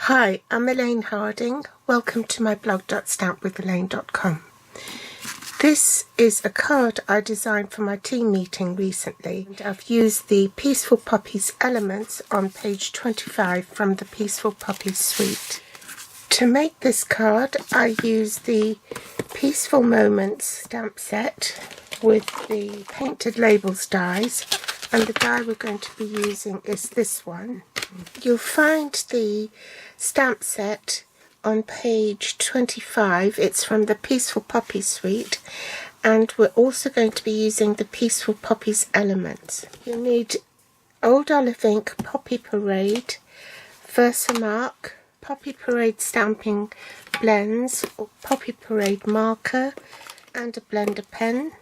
Hi, I'm Elaine Harding. Welcome to my blog .stampwithelaine.com. This is a card I designed for my team meeting recently. And I've used the Peaceful Poppies Elements on page 25 from the Peaceful Poppies suite. To make this card, I used the Peaceful Moments stamp set with the painted labels dies, and the die we're going to be using is this one. You'll find the stamp set on page 25. It's from the Peaceful Poppies suite, and we're also going to be using the Peaceful Poppies Elements. You need Old Olive Ink Poppy Parade, Versamark, Poppy Parade stamping blends, or Poppy Parade marker, and a blender pen,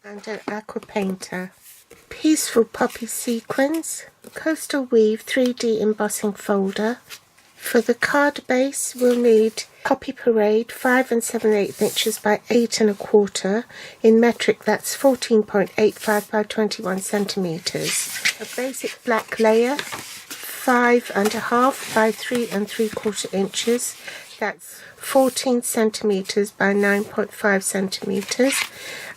and an aqua painter. Peaceful Poppy sequins, Coastal Weave 3D embossing folder. For the card base, we'll need Poppy Parade 5 7/8 inches by 8 1/4. In metric, that's 14.85 by 21 centimeters. A basic black layer, 5 1/2 by 3 3/4 inches. That's 14 centimeters by 9.5 centimeters.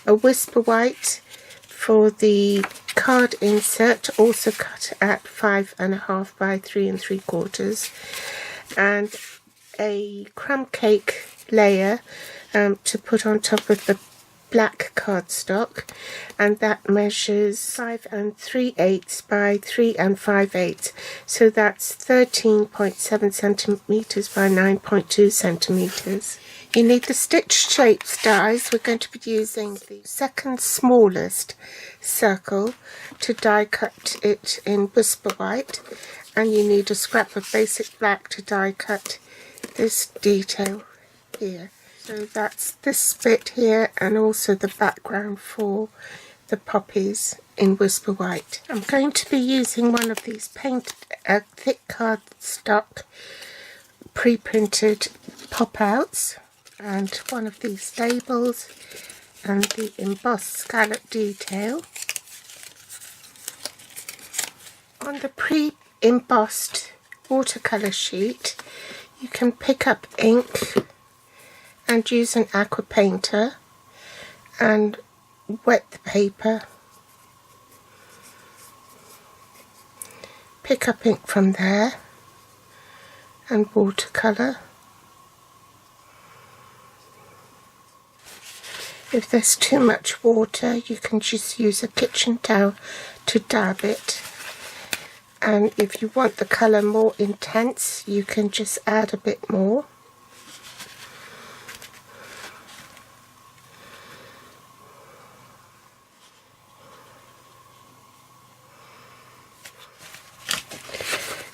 A whisper white for the card insert, also cut at 5 1/2 by 3 3/4, and a crumb cake layer to put on top of the black cardstock, and that measures 5 3/8 by 3 5/8, so that's 13.7 centimeters by 9.2 centimeters. You need the stitch shapes dies. We're going to be using the second smallest circle to die cut it in whisper white, and you need a scrap of basic black to die cut this detail here. So that's this bit here, and also the background for the poppies in whisper white. I'm going to be using one of these thick cardstock pre-printed pop-outs, and one of these labels, and the embossed scallop detail. On the pre-embossed watercolour sheet, you can pick up ink and use an aqua painter and wet the paper. Pick up ink from there and watercolour. If there's too much water, you can just use a kitchen towel to dab it. And if you want the colour more intense, you can just add a bit more.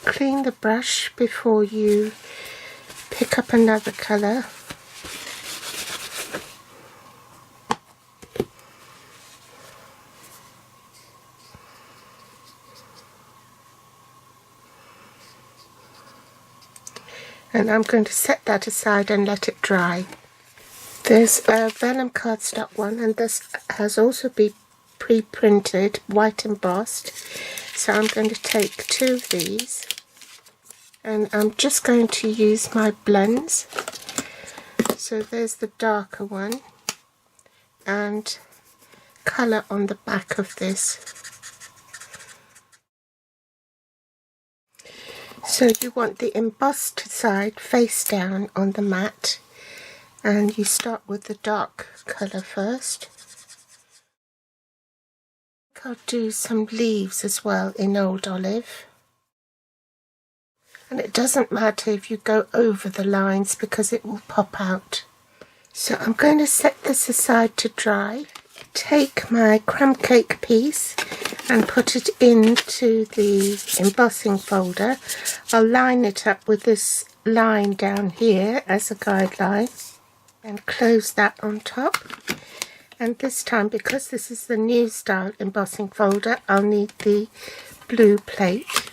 Clean the brush before you pick up another colour. And I'm going to set that aside and let it dry. There's a vellum cardstock one, and this has also been pre-printed, white embossed. So I'm going to take 2 of these, and I'm just going to use my blends. So there's the darker one, and colour on the back of this. So you want the embossed side face down on the mat, and you start with the dark colour first. I'll do some leaves as well in Old Olive. And it doesn't matter if you go over the lines because it will pop out. So I'm going to set this aside to dry. Take my crumb cake piece and put it into the embossing folder. I'll line it up with this line down here as a guideline and close that on top. And this time, because this is the new style embossing folder, I'll need the blue plate,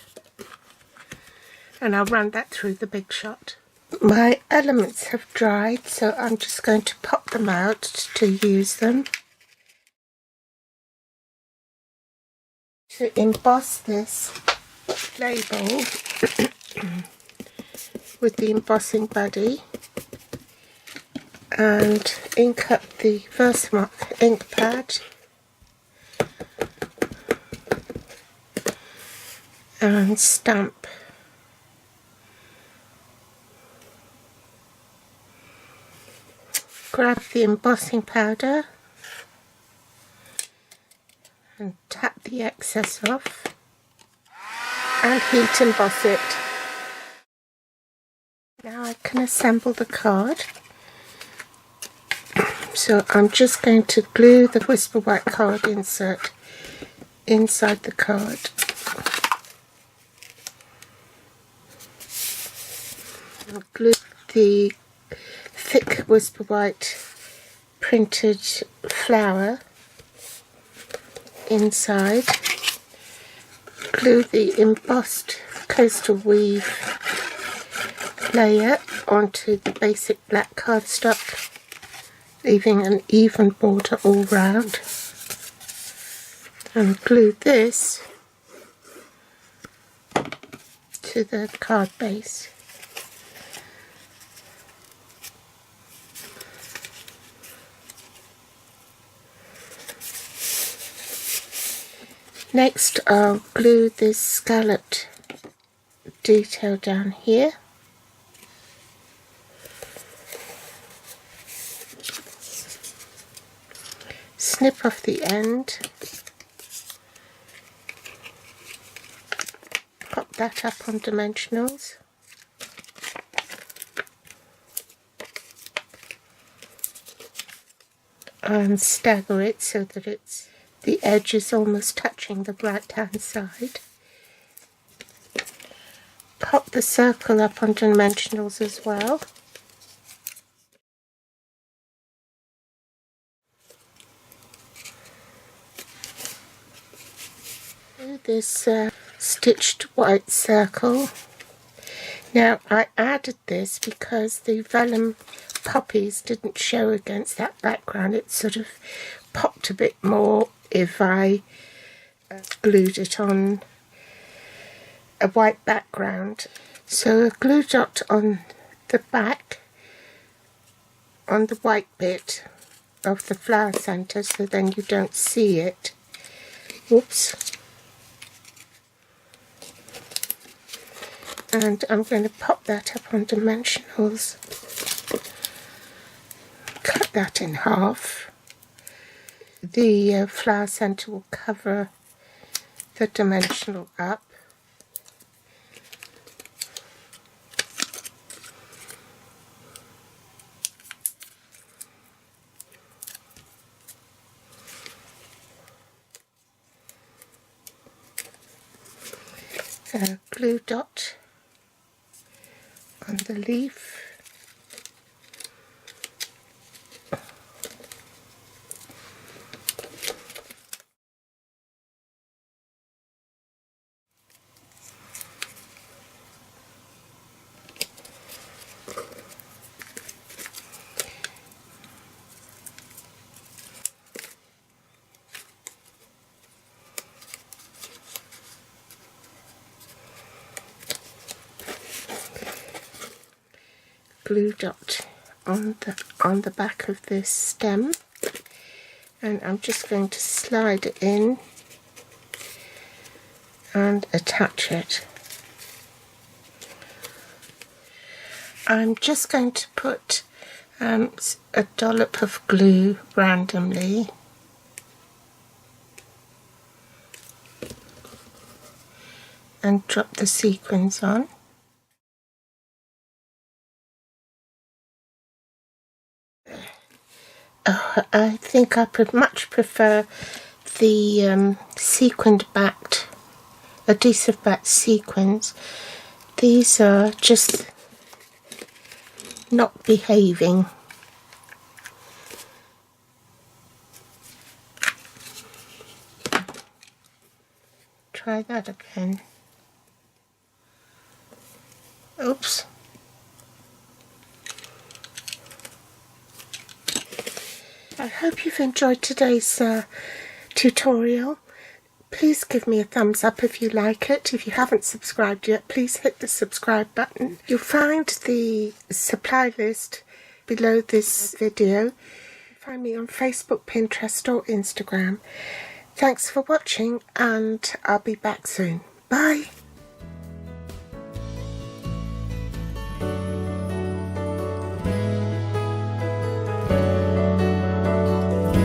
and I'll run that through the Big Shot. My elements have dried, so I'm just going to pop them out to use them. To emboss this label, with the embossing buddy and ink up the Versamark ink pad and stamp. Grab the embossing powder and tap the excess off and heat emboss it. Now I can assemble the card. So I'm just going to glue the Whisper White card insert inside the card. And glue the thick Whisper White printed flower inside. Glue the embossed coastal weave layer onto the basic black cardstock, leaving an even border all round, and glue this to the card base. Next I'll glue this scalloped detail down here. Snip off the end, pop that up on dimensionals, and stagger it so that the edge is almost touching the right hand side. Pop the circle up on dimensionals as well. This stitched white circle. Now I added this because the vellum poppies didn't show against that background. It sort of popped a bit more if I glued it on a white background. So a glue dot on the back, on the white bit of the flower centre, so then you don't see it. Whoops. And I'm going to pop that up on dimensionals, cut that in half. The flower centre will cover the dimensional up. Glue dot on the leaf. Glue dot on the back of this stem, and I'm just going to slide it in and attach it. I'm just going to put a dollop of glue randomly and drop the sequins on. I think I much prefer the sequined backed, adhesive backed sequins. These are just not behaving. Try that again. Oops. I hope you've enjoyed today's tutorial. Please give me a thumbs up if you like it. If you haven't subscribed yet, please hit the subscribe button. You'll find the supply list below this video. Find me on Facebook, Pinterest or Instagram. Thanks for watching, and I'll be back soon. Bye!